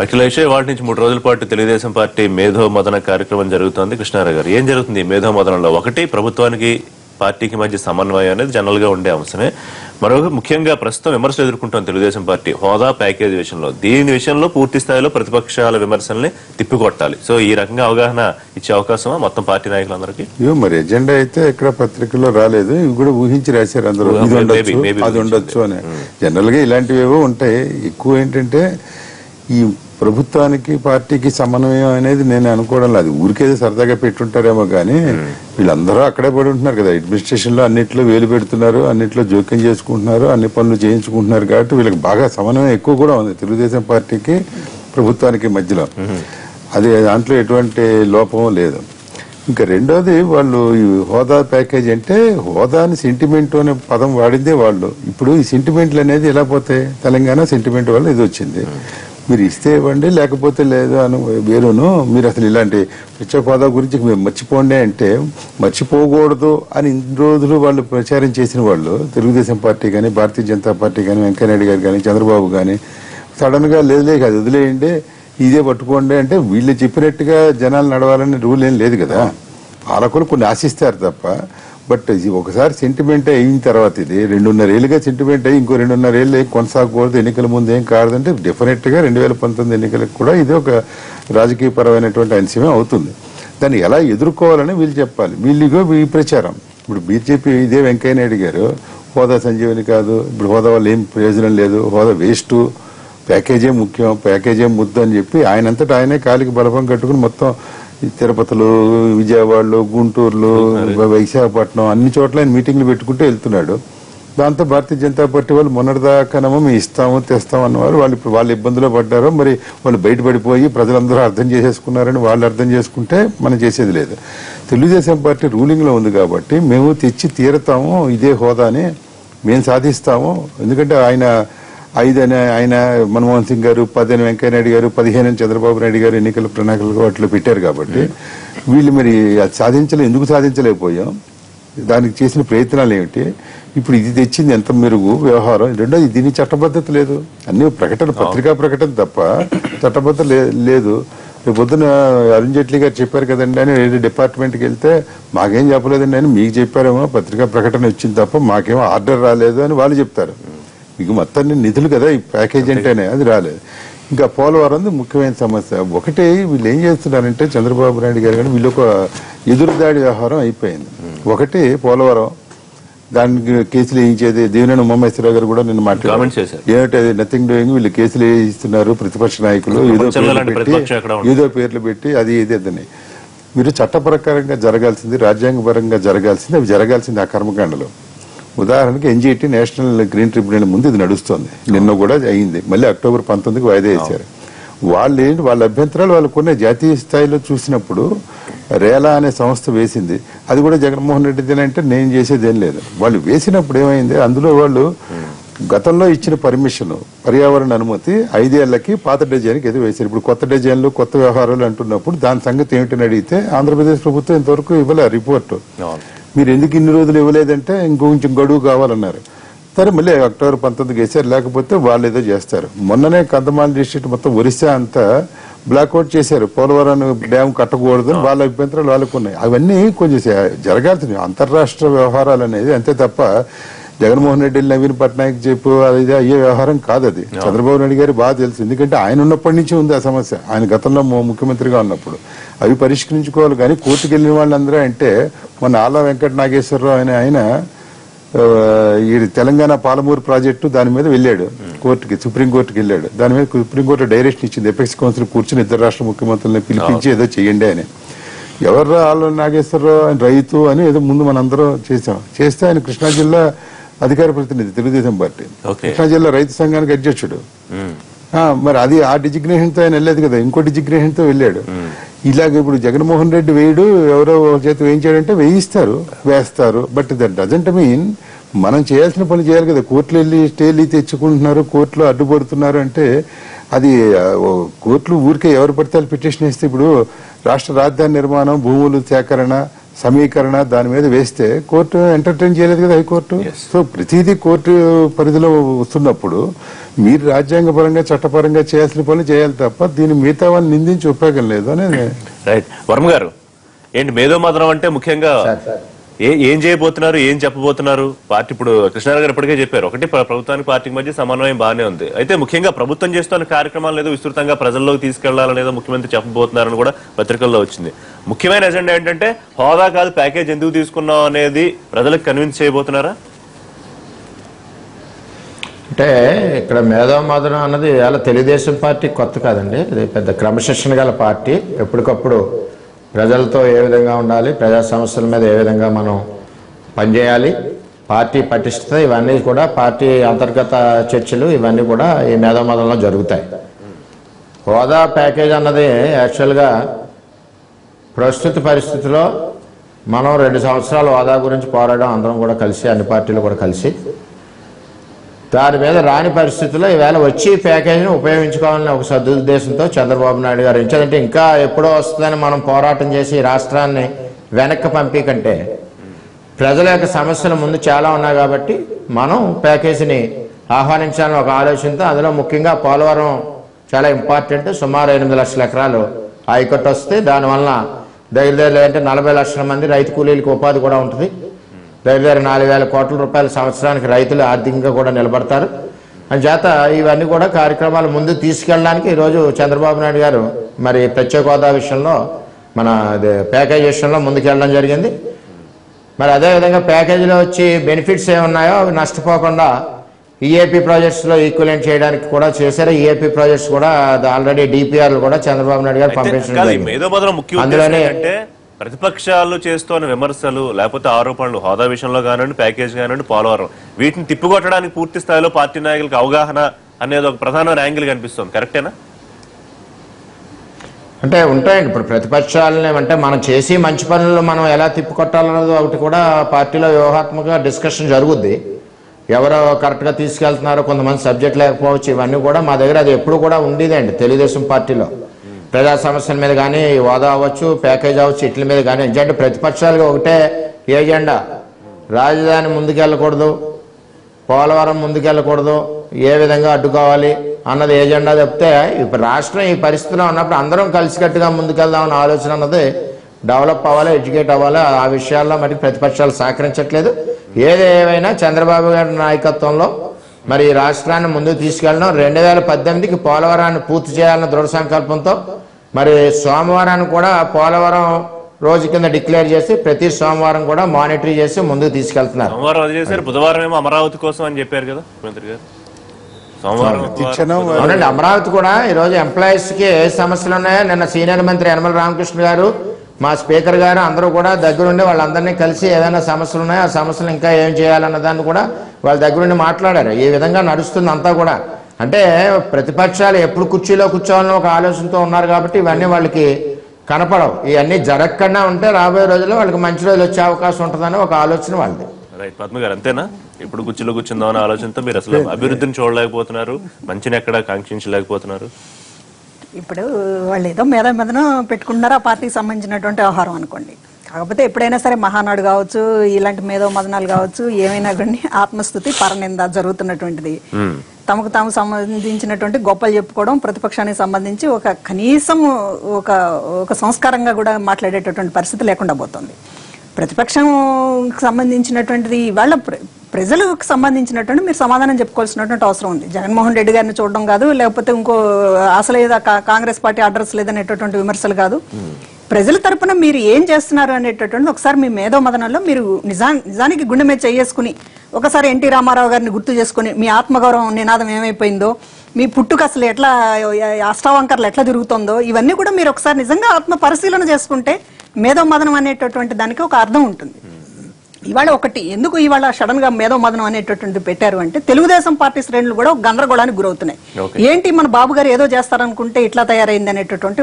అఖిలేష్ వాటి నుంచి 3 రోజుల పాటు తెలుగుదేశం పార్టీ మేధో మదన కార్యక్రమం జరుగుతోంది. కృష్ణారావు గారు, ఏం జరుగుతుంది ఈ మేధో మదనంలో? ఒకటి, ప్రభుత్వానికి పార్టీకి మధ్య సమన్వయం అనేది జనరల్ గా ఉండే అంశమే. మరొక ముఖ్యంగా ప్రస్తుతం విమర్శలు ఎదుర్కొంటున్న తెలుగుదేశం పార్టీ హోదా ప్యాకేజీ విషయంలో, దీని విషయంలో పూర్తి స్థాయిలో ప్రతిపక్షాల విమర్శల్ని తిప్పికొట్టాలి. సో ఈ రకంగా అవగాహన ఇచ్చే అవకాశమా మొత్తం పార్టీ నాయకులందరికీ? మరి ఎజెండా అయితే ఎక్కడ పత్రికల్లో రాలేదు, ఇవి కూడా ఊహించి రాశారు అందరూ, అది ఉండొచ్చు అని. జనరల్ గా ఇలాంటివేవో ఉంటాయి. ఎక్కువ ఏంటంటే ఈ ప్రభుత్వానికి పార్టీకి సమన్వయం అనేది నేను అనుకోవడం లేదు. ఊరికేదో సరదాగా పెట్టుంటారేమో కానీ వీళ్ళందరూ అక్కడే పడి ఉంటున్నారు కదా. అడ్మినిస్ట్రేషన్ లో అన్నిట్లో వేలు పెడుతున్నారు, అన్నిట్లో జోక్యం చేసుకుంటున్నారు, అన్ని పనులు చేయించుకుంటున్నారు. కాబట్టి వీళ్ళకి బాగా సమన్వయం ఎక్కువ కూడా ఉంది తెలుగుదేశం పార్టీకి ప్రభుత్వానికి మధ్యలో. అది దాంట్లో ఎటువంటి లోపం లేదు. ఇంకా రెండోది, వాళ్ళు ఈ హోదా ప్యాకేజ్ అంటే హోదాని సెంటిమెంట్ అనే పదం వాడిందే వాళ్ళు. ఇప్పుడు ఈ సెంటిమెంట్లు అనేది ఎలా పోతాయి? తెలంగాణ సెంటిమెంట్ వల్ల ఇది వచ్చింది. మీరు ఇస్తే ఇవ్వండి, లేకపోతే లేదు అని వేరును. మీరు అసలు ఇలాంటి ప్రత్యేక హోదా గురించి మేము మర్చిపోండి అంటే మర్చిపోకూడదు అని ఇన్ని రోజులు వాళ్ళు ప్రచారం చేసిన వాళ్ళు, తెలుగుదేశం పార్టీ కానీ, భారతీయ జనతా పార్టీ కానీ, వెంకయ్యనాయుడు గారు కానీ, చంద్రబాబు కానీ, సడన్ గా లేదులే అది వదిలేయండి, ఇదే పట్టుకోండి అంటే వీళ్ళు చెప్పినట్టుగా జనాలు నడవాలని రూల్ ఏం లేదు కదా. పాలకులు కొన్ని ఆశిస్తారు తప్ప. బట్ ఇది ఒకసారి సెంటిమెంట్ అయిన తర్వాత, ఇది 2.5 ఏళ్ళుగా సెంటిమెంట్ అయ్యి ఇంకో 2.5 ఏళ్ళు కొనసాగకూడదు, ఎన్నికల ముందు ఏం కాదంటే డెఫినెట్ గా 2019 ఎన్నికలకు కూడా ఇది ఒక రాజకీయ పరమైనటువంటి అంశమే అవుతుంది. దాన్ని ఎలా ఎదుర్కోవాలని వీళ్ళు చెప్పాలి. వీళ్ళుగా ఈ ప్రచారం ఇప్పుడు బీజేపీ ఇదే వెంకయ్యనాయుడు గారు హోదా సంజీవని కాదు, ఇప్పుడు హోదా వల్ల ఏం ప్రయోజనం లేదు, హోదా వేస్ట్, ప్యాకేజే ముఖ్యం, ప్యాకేజే ముద్దు అని చెప్పి ఆయనంతటా ఆయనే కాలికి బలపం కట్టుకుని మొత్తం తిరుపతిలో, విజయవాడలో, గుంటూరులో, విశాఖపట్నం అన్ని చోట్ల ఆయన మీటింగ్లు పెట్టుకుంటూ వెళ్తున్నాడు. దాంతో భారతీయ జనతా పార్టీ వాళ్ళు మొన్నటిదాకానేమో మేము ఇస్తాము తెస్తాము అన్నవారు వాళ్ళు ఇప్పుడు వాళ్ళు ఇబ్బందులో పడ్డారో మరి వాళ్ళు బయటపడిపోయి ప్రజలందరూ అర్థం చేసేసుకున్నారని వాళ్ళు అర్థం చేసుకుంటే మనం చేసేది లేదు. తెలుగుదేశం పార్టీ రూలింగ్ లో ఉంది కాబట్టి మేము తెచ్చి తీరతాము, ఇదే హోదాని మేము సాధిస్తాము. ఎందుకంటే ఆయన 5 అని ఆయన మన్మోహన్ సింగ్ గారు, 10 అని వెంకయ్యనాయుడు గారు, 15 అని చంద్రబాబు నాయుడు గారు ఎన్నికల ప్రణాళికలు అట్లా పెట్టారు. కాబట్టి వీళ్ళు మరి అది ఎందుకు సాధించలేకపోయాం, దానికి చేసిన ప్రయత్నాలు ఏమిటి, ఇప్పుడు ఇది తెచ్చింది ఎంత మెరుగు వ్యవహారం. రెండోది, దీని చట్టబద్ధత లేదు, అన్ని ప్రకటన పత్రికా ప్రకటన తప్ప చట్టబద్ధత లేదు. రేపు పొద్దున అరుణ్ జైట్లీ గారు చెప్పారు కదండి అని డిపార్ట్మెంట్కి వెళ్తే మాకేం చెప్పలేదండి అని మీకు చెప్పారేమో, పత్రికా ప్రకటన వచ్చింది తప్ప మాకేమో ఆర్డర్ రాలేదు అని వాళ్ళు చెప్తారు. మీకు మొత్తాన్ని నిధులు కదా ఈ ప్యాకేజ్ అంటేనే, అది రాలేదు. ఇంకా పోలవరం ముఖ్యమైన సమస్య. ఒకటి, వీళ్ళు ఏం చేస్తున్నారంటే చంద్రబాబు నాయుడు గారు కానీ వీళ్ళు ఒక ఎదురుదాడి వ్యవహారం అయిపోయింది. ఒకటి పోలవరం, దానికి కేసులు వేయించేది. దేవినేని ఉమామహేశ్వరరావు గారు కూడా నిన్న మాట్లాడారు, ఏమిటి అది నథింగ్ డూయింగ్, వీళ్ళు కేసులు వేయిస్తున్నారు ప్రతిపక్ష నాయకులు, ఏదో పేర్లు పెట్టి అది ఇది అని. మీరు చట్ట ప్రకారంగా జరగాల్సింది, రాజ్యాంగపరంగా జరగాల్సింది, అవి జరగాల్సింది ఆ కర్మకాండలో. ఉదాహరణకి ఎన్జీటీ నేషనల్ గ్రీన్ ట్రిబ్యునల్ ముందు ఇది నడుస్తోంది, నిన్న కూడా అయింది, మళ్ళీ అక్టోబర్ 19కి వాయిదా వేశారు. వాళ్ళ అభ్యంతరాలు వాళ్ళకున్న జాతీయ స్థాయిలో చూసినప్పుడు రేలా అనే సంస్థ వేసింది, అది కూడా జగన్మోహన్ రెడ్డిది అంటే నేను చేసేది ఏం లేదు. వాళ్ళు వేసినప్పుడు ఏమైంది, అందులో వాళ్ళు గతంలో ఇచ్చిన పర్మిషన్, పర్యావరణ అనుమతి 5 ఏళ్లకి పాత డిజైన్కి ఏదో వేశారు. ఇప్పుడు కొత్త డిజైన్లు, కొత్త వ్యవహారాలు అంటున్నప్పుడు దాని సంగతి ఏమిటని అడిగితే ఆంధ్రప్రదేశ్ ప్రభుత్వం ఇంతవరకు ఇవ్వలే రిపోర్టు. మీరు ఎందుకు ఇన్ని రోజులు ఇవ్వలేదంటే ఇంకొంచెం గడువు కావాలన్నారు. సరే మళ్ళీ అక్టోబర్ 19కి వేశారు, లేకపోతే వాళ్ళు ఏదో చేస్తారు. మొన్ననే కంధమాల డిస్ట్రిక్ట్ మొత్తం ఒరిస్సా అంతా బ్లాక్అవుట్ చేశారు, పోలవరం డ్యామ్ కట్టకూడదు, వాళ్ళ అభ్యంతరాలు వాళ్ళకు ఉన్నాయి. అవన్నీ కొంచెం జరగాల్సింది అంతర్రాష్ట్ర వ్యవహారాలు అనేది, అంతే తప్ప జగన్మోహన్ రెడ్డి, నవీన్ పట్నాయక్ చెప్పు అది అయ్యే వ్యవహారం కాదు. అది చంద్రబాబు నాయుడు గారు బాగా తెలుసు, ఎందుకంటే ఆయన ఉన్నప్పటి నుంచి ఉంది ఆ సమస్య, ఆయన గతంలో ముఖ్యమంత్రిగా ఉన్నప్పుడు. అవి పరిష్కరించుకోవాలి. కానీ కోర్టుకు వెళ్ళిన వాళ్ళందరూ అంటే మన ఆళ్ళ వెంకట నాగేశ్వరరావు అనే ఆయన ఈ తెలంగాణ పాలమూరు ప్రాజెక్టు దాని మీద వెళ్ళాడు కోర్టుకి, సుప్రీంకోర్టుకి వెళ్ళాడు. దాని మీద సుప్రీంకోర్టు డైరెక్షన్ ఇచ్చింది, ఎపెక్స్ కౌన్సిల్ కూర్చుని 2 రాష్ట్ర ముఖ్యమంత్రులను పిలిపించి ఏదో చెయ్యండి అని. ఎవర్రా ఆళ్ళ నాగేశ్వరరావు, ఆయన రైతు అని ఏదో ముందు మనందరం చేస్తే ఆయన కృష్ణా జిల్లా అధికార ప్రతినిధి తెలుగుదేశం పార్టీ, కృష్ణా జిల్లా రైతు సంఘానికి అధ్యక్షుడు. మరి అది ఆ డిజిగ్నేషన్ తో ఆయన వెళ్ళలేదు కదా, ఇంకో డిజిగ్నేషన్ తో వెళ్ళాడు. ఇలాగ ఇప్పుడు జగన్మోహన్ రెడ్డి వేయడు, ఎవరో చేత వేయించాడంటే వేస్తారు. బట్ దట్ డజంట్ మీన్ మనం చేయాల్సిన పని చేయాలి కదా. కోర్టులు వెళ్ళి స్టేలు తెచ్చుకుంటున్నారు, కోర్టులో అడ్డుపడుతున్నారు అంటే అది కోర్టులు ఊరికే ఎవరు పడితే పిటిషన్ వేస్తే, ఇప్పుడు రాష్ట్ర రాజధాని నిర్మాణం, భూములు సేకరణ, సమీకరణ దాని మీద వేస్తే కోర్టు ఎంటర్టైన్ చేయలేదు కదా హైకోర్టు. సో ప్రతిదీ కోర్టు పరిధిలో వస్తున్నప్పుడు మీరు రాజ్యాంగపరంగా చట్టపరంగా చేయాల్సిన పనులు చేయాలి తప్ప దీన్ని మిగతా వాళ్ళని నిందించి ఉపయోగం లేదు అనేది. రైట్. వర్మ గారు, ఏంటి మేధో మదనం అంటే ముఖ్యంగా ఏం చేయబోతున్నారు, ఏం చెప్పబోతున్నారు? పార్టీ ఇప్పుడు కృష్ణారావు గారు ఇప్పటికే చెప్పారు, ఒకటి ప్రభుత్వానికి పార్టీకి మధ్య సమన్వయం బాగానే ఉంది, అయితే ముఖ్యంగా ప్రభుత్వం చేస్తున్న కార్యక్రమాలు ఏదో విస్తృతంగా ప్రజల్లోకి తీసుకెళ్లాలనేదో ముఖ్యమంత్రి చెప్పబోతున్నారని కూడా పత్రికల్లో వచ్చింది. ముఖ్యమైన ఎజెండా ఏంటంటే హోదా కాదు ప్యాకేజ్ ఎందుకు తీసుకున్నాం అనేది ప్రజలకు కన్విన్స్ చేయబోతున్నారా? అంటే ఇక్కడ మేధో మదనం అన్నది అలా తెలుగుదేశం పార్టీ కొత్త కాదండి. ఇది పెద్ద క్రమశిక్షణ గల పార్టీ. ఎప్పటికప్పుడు ప్రజలతో ఏ విధంగా ఉండాలి, ప్రజా సమస్యల మీద ఏ విధంగా మనం పనిచేయాలి, పార్టీ పటిష్టత, ఇవన్నీ కూడా పార్టీ అంతర్గత చర్చలు ఇవన్నీ కూడా ఈ మేధో మదనంలో జరుగుతాయి. హోదా ప్యాకేజ్ అన్నది యాక్చువల్గా ప్రస్తుత పరిస్థితిలో మనం 2 సంవత్సరాలు హోదా గురించి పోరాడడం అందరం కూడా కలిసి, అన్ని పార్టీలు కూడా కలిసి, దాని మీద రాని పరిస్థితుల్లో ఈవేళ వచ్చి ప్యాకేజీని ఉపయోగించుకోవాలని ఒక సదుద్దేశంతో చంద్రబాబు నాయుడు గారు, ఎందుకంటే ఇంకా ఎప్పుడో వస్తుందని మనం పోరాటం చేసి రాష్ట్రాన్ని వెనక్కి పంపి కంటే ప్రజల యొక్క సమస్యలు ముందు చాలా ఉన్నాయి కాబట్టి మనం ప్యాకేజీని ఆహ్వానించాలని ఒక ఆలోచనతో, అందులో ముఖ్యంగా పోలవరం చాలా ఇంపార్టెంట్. సుమారు 8 లక్షల ఎకరాలు ఆయకట్టు వస్తే దానివల్ల దగ్గర అంటే 40 లక్షల మంది రైతు కూలీలకు ఉపాధి కూడా ఉంటుంది. దగ్గర 4,000 కోట్ల రూపాయల సంవత్సరానికి రైతులు ఆర్థికంగా కూడా నిలబడతారు. అంచేత ఇవన్నీ కూడా కార్యక్రమాలు ముందు తీసుకెళ్ళడానికి ఈరోజు చంద్రబాబు నాయుడు గారు మరి ప్రత్యేక హోదా విషయంలో మన ప్యాకేజ్ విషయంలో ముందుకెళ్ళడం జరిగింది. మరి అదేవిధంగా ప్యాకేజీలో వచ్చి బెనిఫిట్స్ ఏమున్నాయో అవి నష్టపోకుండా ఈఏపీ ప్రాజెక్ట్స్లో ఈక్వలెంట్ చేయడానికి కూడా చేశారు. ఈఏపీ ప్రాజెక్ట్స్ కూడా ఆల్రెడీ డిపిఆర్లు కూడా చంద్రబాబు నాయుడు గారు పంపించడం. అందులోనే ప్రతిపక్షాలు చేస్తున్న విమర్శలు లేకపోతే ఆరోపణలు హోదా విషయంలో కానివ్వండి, ప్యాకేజ్ కానివ్వండి, పోలవరం, వీటిని తిప్పికొట్టడానికి పూర్తి స్థాయిలో పార్టీ నాయకులకు అవగాహన అనేది ఒక ప్రధానమైన యాంగిల్ కనిపిస్తుంది. కరెక్టేనా? అంటే ఉంటాయండి. ఇప్పుడు ప్రతిపక్షాలని అంటే మనం చేసి మంచి పనులు మనం ఎలా తిప్పికొట్టాలన్నది ఒకటి కూడా పార్టీలో వ్యూహాత్మక డిస్కషన్ జరుగుద్ది. ఎవరో కరెక్ట్గా తీసుకెళ్తున్నారో, కొంతమంది సబ్జెక్ట్ లేకపోవచ్చు, ఇవన్నీ కూడా మా దగ్గర అది ఎప్పుడు కూడా ఉండేదండి. తెలుగుదేశం పార్టీలో ప్రజా సమస్యల మీద కానీ, హోదా అవ్వచ్చు, ప్యాకేజ్ అవ్వచ్చు, ఇట్ల మీద కానీ, ఎందుకంటే ప్రతిపక్షాలుగా ఒకటే ఏజెండా, రాజధాని ముందుకెళ్ళకూడదు, పోలవరం ముందుకెళ్ళకూడదు, ఏ విధంగా అడ్డుకోవాలి అన్నది ఏజెండా చెప్తే, ఇప్పుడు రాష్ట్రం ఈ పరిస్థితిలో ఉన్నప్పుడు అందరం కలిసికట్టుగా ముందుకెళ్దామన్న ఆలోచన అన్నది డెవలప్ అవ్వాలి, ఎడ్యుకేట్ అవ్వాలి. ఆ విషయాల్లో మరి ప్రతిపక్షాలు సహకరించట్లేదు. ఏదేమైనా చంద్రబాబు గారి నాయకత్వంలో మరి రాష్ట్రాన్ని ముందుకు తీసుకెళ్ళడం, 2018కి పోలవరాన్ని పూర్తి చేయాలన్న దృఢ సంకల్పంతో మరి సోమవారాన్ని కూడా పోలవరం రోజు కింద డిక్లేర్ చేసి ప్రతి సోమవారం కూడా మానిటరీ చేసి ముందుకు తీసుకెళ్తున్నారు. సోమవారం అది చేశారు, బుధవారం ఏమో అమరావతి కోసం అని చెప్పారు కదా ముఖ్యమంత్రి గారు. అవునండి, అమరావతి కూడా ఈరోజు ఎంప్లాయీస్ కి ఏ సమస్యలు ఉన్నాయో నిన్న సీనియర్ మంత్రి యనమల రామకృష్ణ గారు, మా స్పీకర్ గారు అందరూ కూడా దగ్గరుండి వాళ్ళందరినీ కలిసి ఏదైనా సమస్యలు ఉన్నాయో ఆ సమస్యలు ఇంకా ఏం చేయాలన్న దాన్ని కూడా వాళ్ళ దగ్గరుండి మాట్లాడారు. ఈ విధంగా నడుస్తుంది అంతా కూడా. అంటే ప్రతిపక్షాలు ఎప్పుడు కుర్చీలో కూర్చోవాలని ఒక ఆలోచనతో ఉన్నారు కాబట్టి ఇవన్నీ వాళ్ళకి కనపడవు. ఇవన్నీ జరగకుండా ఉంటే రాబోయే రోజుల్లో వాళ్ళకి మంచి రోజులు వచ్చే అవకాశం ఉంటుందని ఒక ఆలోచన వాళ్ళది. రైట్. పద్మ గారు, అంతేనా? ఇప్పుడు కుర్చీలో కూర్చుందాం అనే ఆలోచనతో మీరు అసలు అభివృద్ధిని చూడలేకపోతున్నారు, మంచిని ఎక్కడ కాంక్షించలేకపోతున్నారు. ఇప్పుడు వాళ్ళు ఏదో మీదను పెట్టుకుంటున్నారు, ఆ పార్టీకి సంబంధించినటువంటి వ్యవహారం అనుకోండి. కాకపోతే ఎప్పుడైనా సరే మహానాడు కావచ్చు, ఇలాంటి మేధో మదనాలు కావచ్చు, ఏమైనా కానీ ఆత్మస్థుతి, పరనింద జరుగుతున్నటువంటిది. తమకు తాము సంబంధించినటువంటి గొప్పలు చెప్పుకోవడం, ప్రతిపక్షానికి సంబంధించి ఒక కనీసం ఒక సంస్కారంగా కూడా మాట్లాడేటటువంటి పరిస్థితి లేకుండా పోతుంది. ప్రతిపక్షం సంబంధించినటువంటిది ఇవాళ ప్రజలకు సంబంధించినటువంటి మీరు సమాధానం చెప్పుకోవాల్సినటువంటి అవసరం ఉంది. జగన్మోహన్ రెడ్డి గారిని చూడడం కాదు, లేకపోతే ఇంకో అసలు ఏదో కాంగ్రెస్ పార్టీ అడ్రస్ లేదనేటటువంటి విమర్శలు కాదు. ప్రజల తరపున మీరు ఏం చేస్తున్నారు అనేటటువంటి ఒకసారి మీ మేధో మదనంలో మీరు నిజానికి గుండె మీద చేసుకుని ఒకసారి ఎన్టీ రామారావు గారిని గుర్తు చేసుకుని మీ ఆత్మగౌరవం నినాదం ఏమైపోయిందో, మీ పుట్టుక అసలు ఎట్లా అష్టావంకర్లు ఎట్లా తిరుగుతుందో, ఇవన్నీ కూడా మీరు ఒకసారి నిజంగా ఆత్మ పరిశీలన చేసుకుంటే మేధో మదనం అనేటటువంటి దానికి ఒక అర్థం ఉంటుంది. ఇవాళ ఒకటి ఎందుకు ఇవాళ సడన్ గా మేధో మదనం అనేటటువంటి పెట్టారు అంటే, తెలుగుదేశం పార్టీ శ్రేణులు కూడా గందరగోళానికి గురవుతున్నాయి. ఏంటి మన బాబు గారు ఏదో చేస్తారనుకుంటే ఇట్లా తయారైంది అనేటటువంటి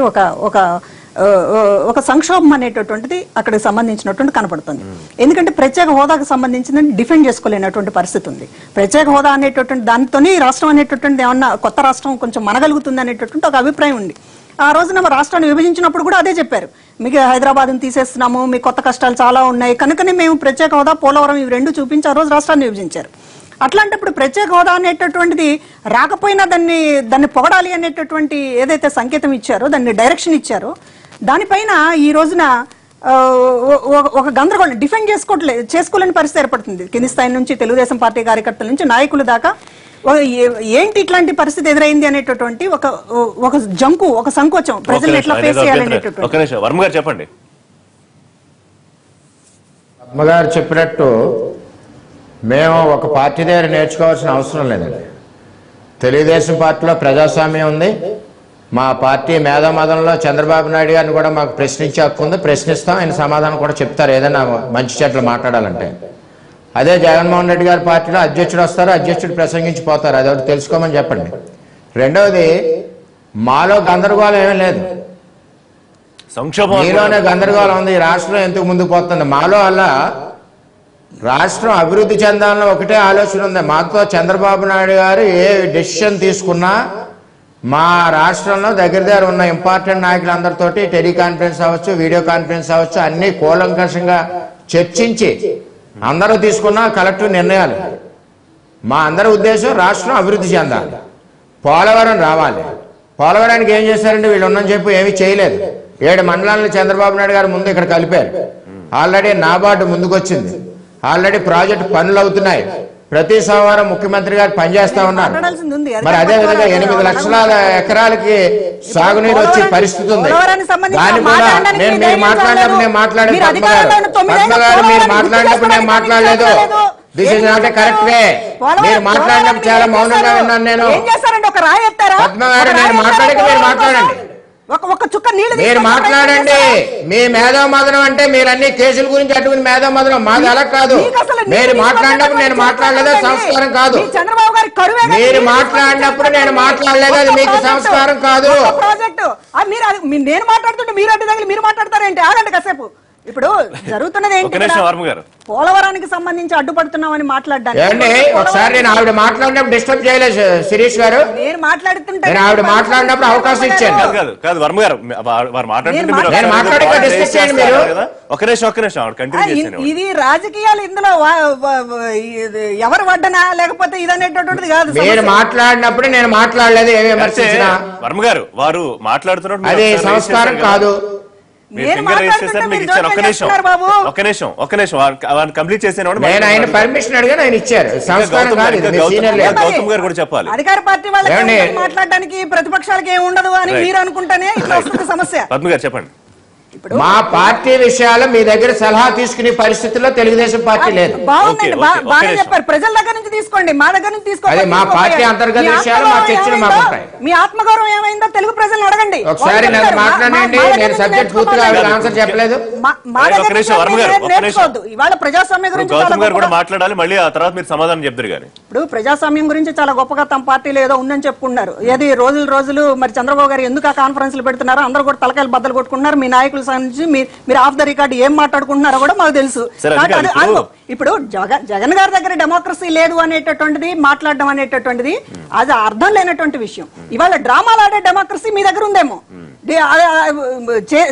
ఒక సంక్షోభం అనేటటువంటిది అక్కడికి సంబంధించినటువంటి కనపడుతుంది. ఎందుకంటే ప్రత్యేక హోదాకు సంబంధించిన డిఫెండ్ చేసుకోలేనటువంటి పరిస్థితి ఉంది. ప్రత్యేక హోదా అనేటటువంటి దానితోనే రాష్ట్రం అనేటటువంటి ఏమన్నా కొత్త రాష్ట్రం కొంచెం మనగలుగుతుంది అనేటటువంటి ఒక అభిప్రాయం ఉంది. ఆ రోజున రాష్ట్రాన్ని విభజించినప్పుడు కూడా అదే చెప్పారు, మీకు హైదరాబాద్ని తీసేస్తున్నాము, మీ కొత్త కష్టాలు చాలా ఉన్నాయి కనుకనే మేము ప్రత్యేక హోదా, పోలవరం ఇవి రెండు చూపించి ఆ రోజు రాష్ట్రాన్ని విభజించారు. అట్లాంటప్పుడు ప్రత్యేక హోదా అనేటటువంటిది రాకపోయినా దాన్ని పొగడాలి అనేటటువంటి ఏదైతే సంకేతం ఇచ్చారో, దాన్ని డైరెక్షన్ ఇచ్చారో, దానిపైన ఈ రోజున ఒక గందరగోళం డిఫెండ్ చేసుకోలేని పరిస్థితి ఏర్పడుతుంది. కింది స్థాయి నుంచి తెలుగుదేశం పార్టీ కార్యకర్తల నుంచి నాయకుల దాకా ఏంటి ఇట్లాంటి పరిస్థితి ఎదురైంది అనేటటువంటి ఒక జంకు, ఒక సంకోచం ప్రజలు ఎట్లా ఫేస్ చేయాలనేటటువంటి. వర్మ గారు చెప్పండి. వర్మ గారు చెప్పినట్టు మేము ఒక పార్టీ దగ్గర నేర్చుకోవాల్సిన అవసరం లేదండి. తెలుగుదేశం పార్టీలో ప్రజాస్వామ్యం ఉంది. మా పార్టీ మేధామదంలో చంద్రబాబు నాయుడు గారిని కూడా మాకు ప్రశ్నించే హక్కు ఉంది, ప్రశ్నిస్తాం, ఆయన సమాధానం కూడా చెప్తారు ఏదైనా మంచి చెట్లు మాట్లాడాలంటే. అదే జగన్మోహన్ రెడ్డి గారి పార్టీలో అధ్యక్షుడు వస్తారు, అధ్యక్షుడు ప్రసంగించిపోతారు, అది ఒకటి తెలుసుకోమని చెప్పండి. రెండవది, మాలో గందరగోళం ఏమీ లేదు, మీలోనే గందరగోళం ఉంది. ఈ రాష్ట్రం ఎందుకు ముందుకు పోతుంది? మాలో అలా రాష్ట్రం అభివృద్ధి చెందాలని ఒకటే ఆలోచన ఉంది. మాతో చంద్రబాబు నాయుడు గారు ఏ డెసిషన్ తీసుకున్నా మా రాష్ట్రంలో దగ్గర ఉన్న ఇంపార్టెంట్ నాయకులందరితోటి టెలికాన్ఫరెన్స్ అవ్వచ్చు, వీడియో కాన్ఫరెన్స్ అవ్వచ్చు, అన్ని కూలంకషంగా చర్చించి అందరూ తీసుకున్న కలెక్టివ్ నిర్ణయాలు. మా అందరి ఉద్దేశం రాష్ట్రం అభివృద్ధి చెందాలి, పోలవరం రావాలి. పోలవరానికి ఏం చేశారంటే వీళ్ళు ఉన్నని చెప్పి ఏమీ చేయలేదు. 7 మండలాలను చంద్రబాబు నాయుడు గారు ముందు ఇక్కడ కలిపారు. ఆల్రెడీ నాబార్డు ముందుకొచ్చింది, ఆల్రెడీ ప్రాజెక్టు పనులు అవుతున్నాయి. ప్రతి సోమవారం ముఖ్యమంత్రి గారు పనిచేస్తా ఉన్నారు. మరి అదే విధంగా 8 లక్షల ఎకరాలకి సాగునీరు వచ్చే పరిస్థితి ఉంది. దాన్ని కూడా మీరు మాట్లాడినప్పుడు నేను మాట్లాడేది పద్మ గారు మీరు మాట్లాడినప్పుడు నేను మాట్లాడలేదు. This is not a correct way. మీరు మాట్లాడినప్పుడు చాలా మౌనంగా ఉన్నాను నేను. పద్మ గారు నేను మాట్లాడక మీరు మాట్లాడండి, మీరు మాట్లాడండి. మీ మేధామదనం అంటే మీరు అన్ని కేసుల గురించి అటువంటి మేధామదనం, మాది అలా కాదు. మీరు మాట్లాడినప్పుడు నేను మాట్లాడలేదు, సంస్కారం కాదు. మీరు మాట్లాడినప్పుడు నేను మాట్లాడలేదు, అది మీకు సంస్కారం కాదు. నేను మాట్లాడుతుంటే మీరు అడ్డు తగిలి మీరు మాట్లాడతారేంటి? ఆగండి కాసేపు. ఇప్పుడు జరుగుతున్నది ఏంటి? పోలవరానికి సంబంధించి అడ్డుపడుతున్నామని మాట్లాడడానికి ఒకసారి నేను ఆవిడ మాట్లాడినప్పుడు డిస్టర్బ్ చేయలేదు శిరీష్ గారు. నేను మాట్లాడుతుంటే నేను ఆవిడ మాట్లాడినప్పుడు అవకాశం ఇచ్చాను. వర్మ గారు ఇది రాజకీయాలు, ఇందులో ఎవరు వడ్డనా లేకపోతే ఇదనేటటువంటిది కాదు. మీరు మాట్లాడినప్పుడు నేను మాట్లాడలేదు, ఏమి విమర్శించినా. వర్మ గారు వారు మాట్లాడుతున్నారు, అది సంస్కారం కాదు. కంప్లీట్ చేసిన పర్మిషన్ అడిగాను, ఆయన ఇచ్చారు. సంస్కారం కాదు. గౌతమ్ గారు కూడా చెప్పాలి. అధికార పార్టీ వాళ్ళకి మాట్లాడడానికి ప్రతిపక్షాలకి ఏమి ఉండదు అని మీరు అనుకుంటేనే ఇట్లా వస్తుంది సమస్య. పద్మ గారు చెప్పండి. మా పార్టీ విషయాలు మీ దగ్గర సలహా తీసుకునే పరిస్థితుల్లో తెలుగుదేశం పార్టీ లేదు. బాగుందండి, బాగా చెప్పారు. ప్రజల దగ్గర నుంచి తీసుకోండి, మా దగ్గర నుంచి తీసుకోండి. మా పార్టీ అంతర్గత విషయాలు మా చర్చలు మాకుంటాయి. మీ ఆత్మగౌరవం ఏమైందో తెలుగు ప్రజలను అడగండి. ఒకసారి నన్ను మాట్లాడండి, నేను సబ్జెక్ట్ పూర్తిగా ఆన్సర్ చెప్పలేదు. ఇవాళ ప్రజాస్వామ్యం గురించి గౌతమ్ గారు కూడా మాట్లాడాలి, మళ్ళీ ఆ తర్వాత మీరు సమాధానం చెప్తారు. కానీ ఇప్పుడు ప్రజాస్వామ్యం గురించి చాలా గొప్పగా తమ పార్టీలో ఏదో ఉందని చెప్పుకున్నారు. ఏది రోజులు మరి చంద్రబాబు గారు ఎందుకు ఆ కాన్ఫరెన్స్లు పెడుతున్నారు, అందరూ కూడా తలకాయలు బద్దలు కొట్టుకుంటున్నారు. మీ నాయకులు మీరు ఆఫ్ ద రికార్డ్ ఏం మాట్లాడుకుంటున్నారో కూడా మాకు తెలుసు. ఇప్పుడు జగన్ గారి దగ్గర డెమోక్రసీ లేదు అనేటటువంటిది మాట్లాడడం అనేటటువంటిది అది అర్థం లేనటువంటి విషయం. ఇవాళ డ్రామాలు ఆడే డెమోక్రసీ మీ దగ్గర ఉందేమో.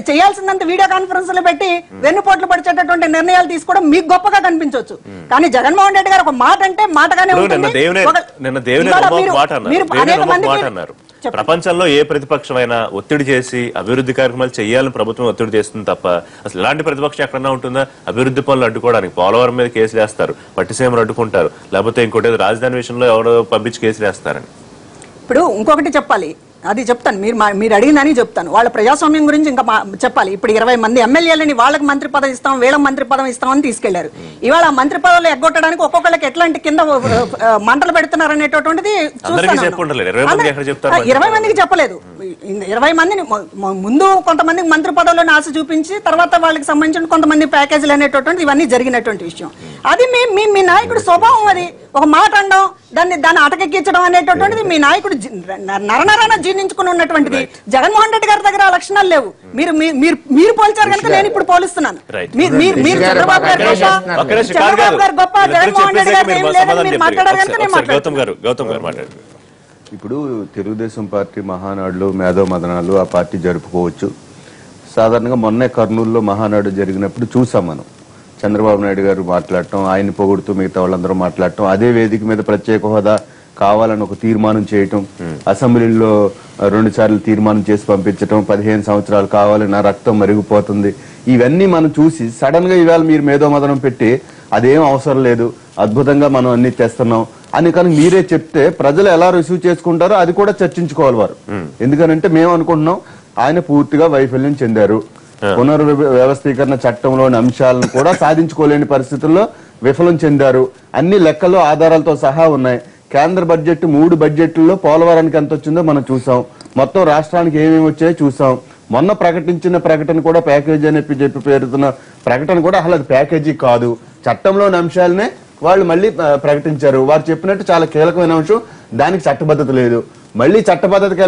చేయాల్సిందంత వీడియో కాన్ఫరెన్స్ లో పెట్టి వెన్నుపోట్లు పడిచేటటువంటి నిర్ణయాలు తీసుకోవడం మీకు గొప్పగా కనిపించవచ్చు. కానీ జగన్మోహన్ రెడ్డి గారు ఒక మాట అంటే మాటగానే ఉంటుంది. ప్రపంచంలో ఏ ప్రతిపక్షమైనా ఒత్తిడి చేసి అభివృద్ధి కార్యక్రమాలు చేయాలని ప్రభుత్వం ఒత్తిడి చేస్తుంది తప్ప అసలు ఇలాంటి ప్రతిపక్షం ఎక్కడన్నా ఉంటుందా? అభివృద్ధి పనులు అడ్డుకోవడానికి పోలవరం మీద కేసులు వేస్తారు, పట్టిసీమలు అడ్డుకుంటారు, లేకపోతే ఇంకోటి రాజధాని విషయంలో ఎవరో పంపించి కేసులు వేస్తారని. ఇప్పుడు ఇంకొకటి చెప్పాలి, అది చెప్తాను, మీరు అడిగిందని చెప్తాను. వాళ్ళ ప్రజాస్వామ్యం గురించి ఇంకా చెప్పాలి. ఇప్పుడు 20 మంది ఎమ్మెల్యేలని వాళ్ళకి మంత్రి పదవి ఇస్తాం, వీళ్ళకి మంత్రి పదవి ఇస్తామని తీసుకెళ్లారు. ఇవాళ మంత్రి పదవులు ఎగ్గొట్టడానికి ఒక్కొక్కరికి ఎట్లాంటి కింద మంటలు పెడుతున్నారు అనేటటువంటిది చూస్తాను. 20 మందికి చెప్పలేదు. 20 మందిని ముందు కొంతమందికి మంత్రి పదవులను ఆశ చూపించి తర్వాత వాళ్ళకి సంబంధించిన కొంతమంది ప్యాకేజీలు అనేటటువంటి ఇవన్నీ జరిగినటువంటి విషయం. అది మీ నాయకుడు స్వభావం. అది ఒక మాట అనడం, దాన్ని అటకెక్కించడం అనేటటువంటిది మీ నాయకుడు నరనరాన జీర్ణించుకుని ఉన్నటువంటిది. జగన్మోహన్ రెడ్డి గారి దగ్గర ఆ లక్షణాలు లేవు. మీరు పోల్చారు కనుక నేను ఇప్పుడు పోలుస్తున్నాను. చంద్రబాబు గారు గొప్ప, జగన్మోహన్ రెడ్డి గారు ఏం లేదని మీరు మాట్లాడారు కనుక నేను మాట్లాడుతున్నాను. గౌతమ్ గారు మాట్లాడారు. ఇప్పుడు తెలుగుదేశం పార్టీ మహానాడులు మేధో మదనాలు ఆ పార్టీ జరుపుకోవచ్చు. సాధారణంగా మొన్నే కర్నూలులో మహానాడు జరిగినప్పుడు చూసాం మనం. చంద్రబాబు నాయుడు గారు మాట్లాడటం, ఆయన పొగుడుతూ మిగతా వాళ్ళందరూ మాట్లాడటం, అదే వేదిక మీద ప్రత్యేక హోదా కావాలని ఒక తీర్మానం చేయటం, అసెంబ్లీలో 2 సార్లు తీర్మానం చేసి పంపించటం, 15 సంవత్సరాలు కావాలి, నా రక్తం మరిగిపోతుంది, ఇవన్నీ మనం చూసి సడన్ గా ఇవాళ మీరు మేధో మదనం పెట్టి అదేం అవసరం లేదు, అద్భుతంగా మనం అన్ని తెస్తున్నాం అని కానీ మీరే చెప్తే ప్రజలు ఎలా రిసీవ్ చేసుకుంటారో అది కూడా చర్చించుకోవాలి వారు. ఎందుకనంటే మేము అనుకుంటున్నాం ఆయన పూర్తిగా వైఫల్యం చెందారు. పునర్వ్యవస్థీకరణ చట్టంలోని అంశాలను కూడా సాధించుకోలేని పరిస్థితుల్లో విఫలం చెందారు. అన్ని లెక్కలు ఆధారాలతో సహా ఉన్నాయి. కేంద్ర బడ్జెట్ 3 బడ్జెట్లలో పోలవరానికి ఎంత వచ్చిందో మనం చూసాం. మొత్తం రాష్ట్రానికి ఏమేమి వచ్చాయో చూసాం. మొన్న ప్రకటించిన ప్రకటన కూడా ప్యాకేజీ అని చెప్పి పేరుతున్న ప్రకటన కూడా అసలు అది ప్యాకేజీ కాదు, చట్టంలోని అంశాలనే వాళ్ళు మళ్ళీ ప్రకటించారు. వారు చెప్పినట్టు చాలా కీలకమైన అంశం, దానికి చట్టబద్ధత లేదు. మళ్ళీ చట్టబద్ధతకి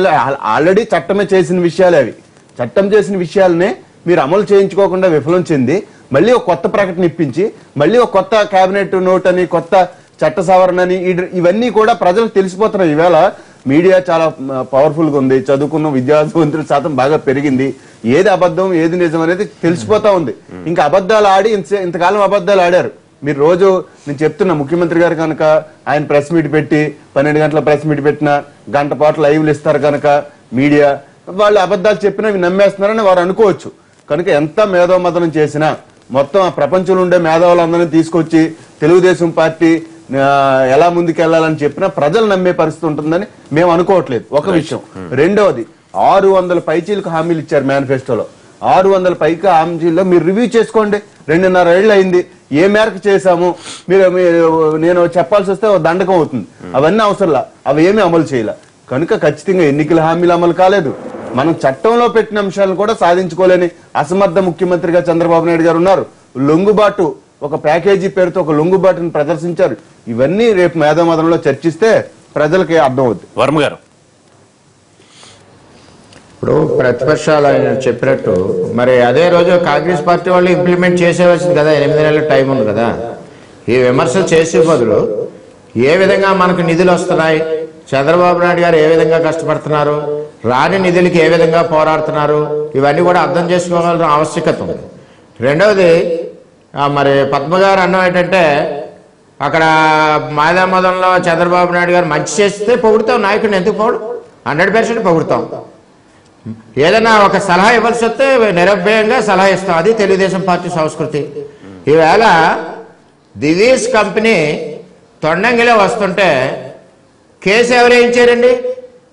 ఆల్రెడీ చట్టమే చేసిన విషయాలే అవి. చట్టం చేసిన విషయాలనే మీరు అమలు చేయించుకోకుండా విఫలం చెంది మళ్ళీ ఒక కొత్త ప్రకటన ఇప్పించి మళ్ళీ ఒక కొత్త కేబినెట్ నోట్ అని, కొత్త చట్ట సవరణ అని, ఇవన్నీ కూడా ప్రజలకు తెలిసిపోతున్నాయి. ఈవేళ మీడియా చాలా పవర్ఫుల్ గా ఉంది, చదువుకున్న విద్యావంతుల శాతం బాగా పెరిగింది, ఏది అబద్ధం ఏది నిజం అనేది తెలిసిపోతా ఉంది. ఇంకా అబద్ధాలు ఆడి ఇంతకాలం అబద్ధాలు ఆడారు. మీరు రోజు నేను చెప్తున్నా, ముఖ్యమంత్రి గారు కనుక ఆయన ప్రెస్ మీట్ పెట్టి 12 గంటల ప్రెస్ మీట్ పెట్టినా, గంట పాటు లైవ్లు ఇస్తారు కనుక మీడియా, వాళ్ళు అబద్ధాలు చెప్పినా అవి నమ్మేస్తున్నారని వారు అనుకోవచ్చు. కనుక ఎంత మేధోమథనం చేసినా మొత్తం ఆ ప్రపంచంలో ఉండే మేధావులందరినీ తీసుకొచ్చి తెలుగుదేశం పార్టీ ఎలా ముందుకెళ్లాలని చెప్పినా ప్రజలు నమ్మే పరిస్థితి ఉంటుందని మేము అనుకోవట్లేదు. ఒక విషయం. రెండవది, 600 పైచీలకు హామీలు ఇచ్చారు మేనిఫెస్టోలో. 600 పైకి హామీల్లో మీరు రివ్యూ చేసుకోండి. 2.5 ఏళ్ళు అయింది, ఏ మేరకు చేశాము మీరు నేను చెప్పాల్సి వస్తే దండకం అవుతుంది. అవన్నీ అవసరంలా, అవి ఏమీ అమలు చేయాల. కనుక ఖచ్చితంగా ఎన్నికల హామీలు అమలు కాలేదు. మనం చట్టంలో పెట్టిన అంశాలను కూడా సాధించుకోలేని అసమర్థ ముఖ్యమంత్రిగా చంద్రబాబు నాయుడు గారు ఉన్నారు. లొంగుబాటు, ఒక ప్యాకేజీ పేరుతో ఒక లొంగుబాటును ప్రదర్శించారు. ఇవన్నీ రేపు మేధోమథనంలో చర్చిస్తే ప్రజలకి అర్థం అవుతుంది. వర్మ గారు, ఇప్పుడు ప్రతిపక్షాలు ఆయన చెప్పినట్టు మరి అదే రోజు కాంగ్రెస్ పార్టీ వాళ్ళు ఇంప్లిమెంట్ చేసేవలసింది కదా, 8 నెలల టైం ఉంది కదా. ఈ విమర్శలు చేసే బదులు ఏ విధంగా మనకు నిధులు వస్తున్నాయి, చంద్రబాబు నాయుడు గారు ఏ విధంగా కష్టపడుతున్నారు, రాని నిధులకి ఏ విధంగా పోరాడుతున్నారు, ఇవన్నీ కూడా అర్థం చేసుకోవాల్సిన ఆవశ్యకత ఉంది. రెండవది, మరి పద్మ గారు అన్నం ఏంటంటే అక్కడ మేధోమథనంలో చంద్రబాబు నాయుడు గారు మంచి చేస్తే పొగుడుతాం, నాయకుడిని ఎందుకు పొగుడు, 100% పొగుడుతాం. ఏదైనా ఒక సలహా ఇవ్వాల్సి వస్తే నిరభ్యంగా సలహా ఇస్తాం, అది తెలుగుదేశం పార్టీ సంస్కృతి. ఈవేళ దివీస్ కంపెనీ తొండంగిలో వస్తుంటే కేసు ఎవరు వేయించారండి?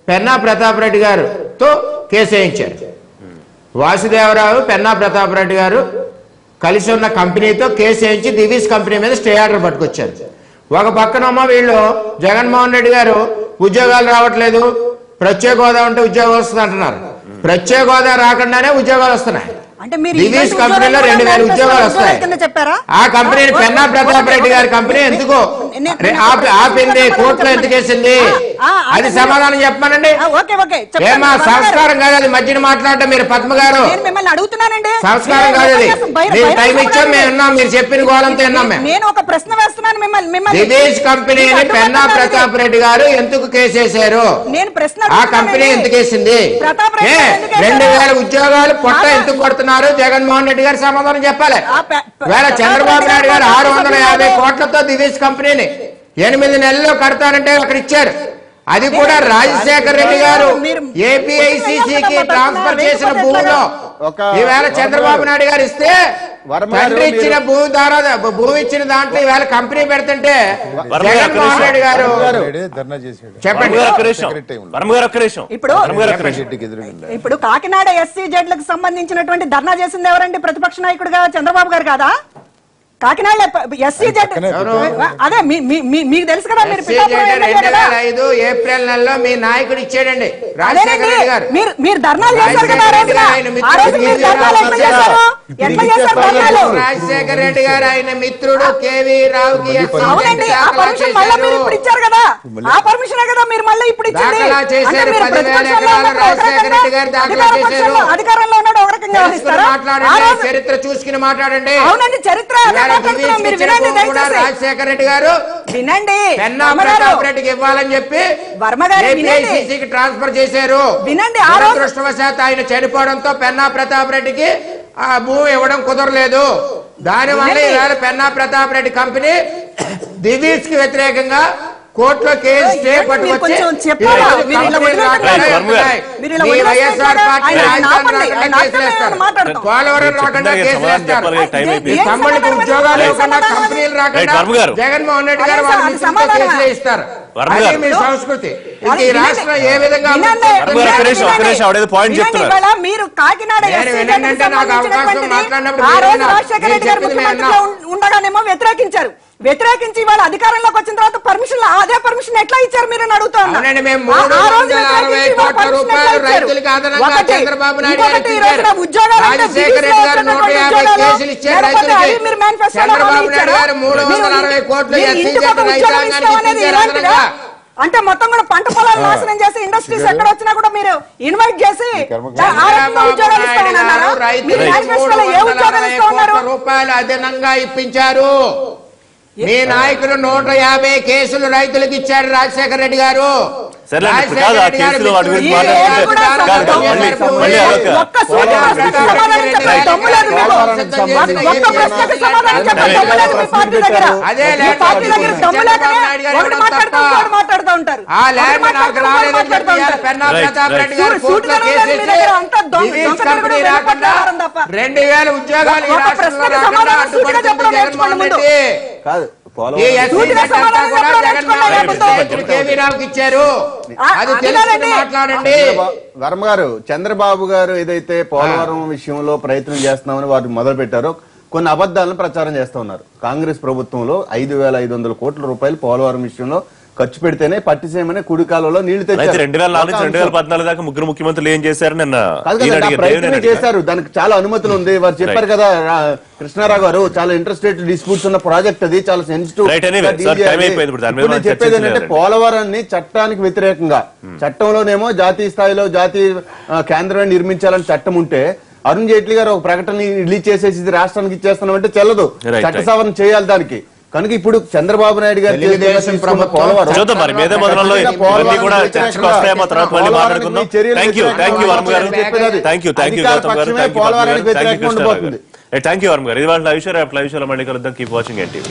పెన్నా ప్రతాప్ రెడ్డి గారుతో కేసు వేయించారు. వాసుదేవరావు, పెన్నా ప్రతాప్ రెడ్డి గారు కలిసి ఉన్న కంపెనీతో కేసు వేయించి దివీస్ కంపెనీ మీద స్టే ఆర్డర్ పట్టుకొచ్చారు. ఒక పక్కనమ్మా వీళ్ళు జగన్మోహన్ రెడ్డి గారు ఉద్యోగాలు రావట్లేదు, ప్రత్యేక హోదా ఉంటే ఉద్యోగం వస్తుంది అంటున్నారు. ప్రత్యేక హోదా రాకుండానే ఉద్యోగాలు వస్తున్నాయి. దివీస్ కంపెనీలో 2000 ఉద్యోగాలు వస్తాయి. ఆ కంపెనీని పెన్నా ప్రతాప్ రెడ్డి గారి కంపెనీ ఎందుకు ఆపింది, కోర్టులో ఎందుకు వేసింది, అది సమాధానం చెప్పమనండి. ఏమా సంస్కారం కాదు అది మధ్యన మాట్లాడటం? మీరు పద్మ గారు సంస్కారం కాదు అది. మీరు టైం ఇచ్చాం, మేము విన్నాం, మీరు చెప్పిన గోళంతో విన్నాం మేము. దివీస్ కంపెనీని పెన్నా ప్రతాప్ రెడ్డి గారు ఎందుకు కేసేశారు, ఆ కంపెనీ ఎందుకు వేసింది, 2000 ఉద్యోగాలు పొట్ట ఎందుకు కొడుతున్నారు, జగన్మోహన్ రెడ్డి గారు సమాధానం చెప్పాలి. వేళ చంద్రబాబు నాయుడు గారు 650 కోట్లతో దివీస్ కంపెనీని 8 నెలల్లో కడతానంటే అక్కడ ఇచ్చారు. అది కూడా రాజశేఖర్ రెడ్డి గారు ఏపీఐసిసికి ట్రాన్స్ఫర్ చేసిన భూమిలో ఈవేళ చంద్రబాబు నాయుడు గారు ఇస్తే తండ్రి ఇచ్చిన భూమి ఇచ్చిన దాంట్లో ఈవేళ కంపెనీ పెడుతుంటే జగన్మోహన్ రెడ్డి గారు చెప్పండి. ఇప్పుడు కాకినాడ ఎస్సీ జడ్లకు సంబంధించినటువంటి ధర్నా చేసింది ఎవరండి? ప్రతిపక్ష నాయకుడుగా చంద్రబాబు గారు కాదా? కాకినాడ ఎస్సీ జడ్ అదే మీకు తెలుసు కదా. 2005 ఏప్రిల్ నెలలో మీ నాయకుడు ఇచ్చాడండి రాజశేఖర రెడ్డి గారు. మీరు ధర్నాలు చేశారు కదా రాజశేఖర రెడ్డి గారు ఆయన మిత్రుడు కేవీ రావుకి ఇచ్చారు కదా, ఆ పర్మిషన్ కదా మీరు మళ్ళీ ఇప్పుడు ఇచ్చారు. 10,000 ఎకరాలు రాజశేఖర రెడ్డి గారు దాఖలు చేశారు. అధికారంలో ఉన్నాడు ఒక రకంగా మాట్లాడండి, చరిత్ర చూసుకుని మాట్లాడండి. అవునండి, చరిత్ర రాజశేఖర రెడ్డి గారు వినండి, పెన్నా ప్రతాప్ రెడ్డికి ఇవ్వాలని చెప్పి ఏపీఐసీసీకి ట్రాన్స్ఫర్ చేశారు. వినండి, దురదృష్టవశాత్తు ఆయన చనిపోవడంతో పెన్నా ప్రతాప్ రెడ్డికి ఆ భూమి ఇవ్వడం కుదరలేదు. దానివల్ల ఈవేళ పెన్నా ప్రతాప్ రెడ్డి కంపెనీ దివీస్ కి వ్యతిరేకంగా కోర్టులో కేసు స్టే పట్టుకొచ్చి వైఎస్ఆర్ పార్టీ పోలవరం రాకుండా కేసులు వేస్తారు. తమ్ముడికి ఉద్యోగాలు ఇవ్వకుండా కంపెనీలు రాకుండా జగన్మోహన్ రెడ్డి గారు వాళ్ళ కేసులు ఇస్తారు. అది మీ సంస్కృతి. ఈ రాష్ట్రం ఏ విధంగా మీరు కాకినాడ నాకు అవకాశం మాట్లాడినప్పుడు ఉండగానేమో వ్యతిరేకించి వాళ్ళ అధికారంలోకి వచ్చిన తర్వాత పర్మిషన్ అదే పర్మిషన్ ఎట్లా ఇచ్చారు మీరు అని అడుగుతా ఉన్నా. చంద్రబాబు నాయుడు గారు చంద్రబాబు నాయుడు గారు 360 కోట్లు అంటే మొత్తం కూడా పంట పొలాలు నాశనం చేసి ఇండస్ట్రీస్ ఎక్కడ వచ్చినా కూడా మీరు ఇన్వైట్ చేసి రూపాయలు అదనంగా ఇప్పించారు. మీ నాయకులు 150 కేసులు రైతులకు ఇచ్చారు రాజశేఖర రెడ్డి గారు. మాట్లాడుతూ ఉంటారు. ఆ ల్యాండ్ నాకు రాలేదని చెప్పి పెన్నా ప్రతాప్ రెడ్డి గారు కోర్టులో కేసు వేసి కంపెనీ రాకుండా 2000 ఉద్యోగాలు ఈ రాష్ట్రంలో రాకుండా అడ్డుపడుతుంది జగన్మోహన్ రెడ్డి. కాదు ఇచ్చారు. అది తెలుసుకుని మాట్లాడండి. వర్మ గారు, చంద్రబాబు గారు ఏదైతే పోలవరం విషయంలో ప్రయత్నం చేస్తున్నామని వారు మొదలు పెట్టారో కొన్ని అబద్దాలను ప్రచారం చేస్తూ ఉన్నారు. కాంగ్రెస్ ప్రభుత్వంలో 5,500 కోట్ల రూపాయలు పోలవరం విషయంలో ఖర్చు పెడితేనే పట్టిసేమని కుడికాలలో నీళ్లు తెచ్చారు. 2014 దాకా ముగ్గురు ముఖ్యమంత్రులు ఏం చేశారు ప్రయత్నం చేశారు. దానికి చాలా అనుమతులు ఉంది. వారు చెప్పారు కదా, కృష్ణారావు గారు, చాలా ఇంట్రెస్టెడ్ డిస్ప్యూట్స్ ఉన్న ప్రాజెక్ట్ అది, చాలా సెన్సిటివ్. చెప్పేది ఏంటంటే పోలవరాన్ని చట్టానికి వ్యతిరేకంగా, చట్టంలోనేమో జాతీయ స్థాయిలో జాతీయ కేంద్రాన్ని నిర్మించాలని చట్టం ఉంటే అరుణ్ జైట్లీ గారు ఒక ప్రకటన రిలీజ్ చేసేసి రాష్ట్రానికి ఇచ్చేస్తున్నామంటే చెల్లదు, చట్ట సవరణ చేయాలి దానికి. కనుక ఇప్పుడు చంద్రబాబు నాయుడు గారు థ్యాంక్ యూ వర్మ గారు. ఇది వాళ్ళ విషయాలు మళ్ళీ కలుద్దాం. Keep watching NTV.